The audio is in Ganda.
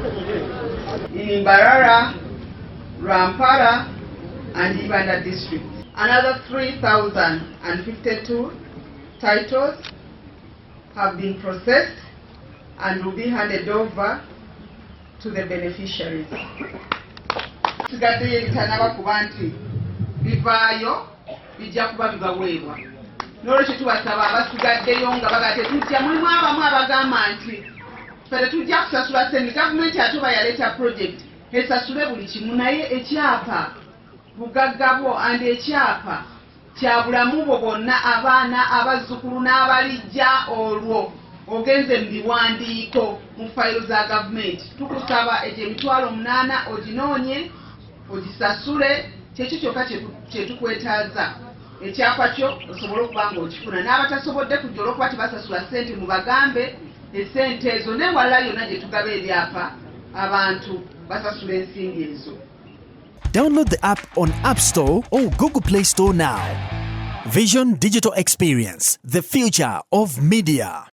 in Mbarara, Rampara, and Uganda district. Another 3,052 titles have been processed and will be handed over to the beneficiaries. Tugadde ebitanaba kuba nti bivaayo bijja kuba bibaweebwa. N'olwekyo tubasaba abasigaddeyo nga baga tetujja, mulimu abamu abagamba nti ffe tetujja kusasula ssente, gavumenti atuba yaleeta project esasule buli kimu, naye ekyapa bugagga bwo andi ekyapa kya bulamu bwo bonna, abaana abazzukulu n'abalijja olwo ogenze mu biwandiiko mu fayiro za gavumenti. Tukusaba ekyo emitwalo 8 oginoonye ogisasule, kyekyo kyokka kye tukwetaaza. Ekyapa kyo osobole okuba ng'okifuna. N'abatasobodde kujja olw'okuba tebasasula ssente mubagambe essente ezo, n'ewalala yonna gye tugaba ebyapa abantu basasula ensimbi ezo. Download the app on App Store or Google Play Store now. Vision Digital Experience, the future of media.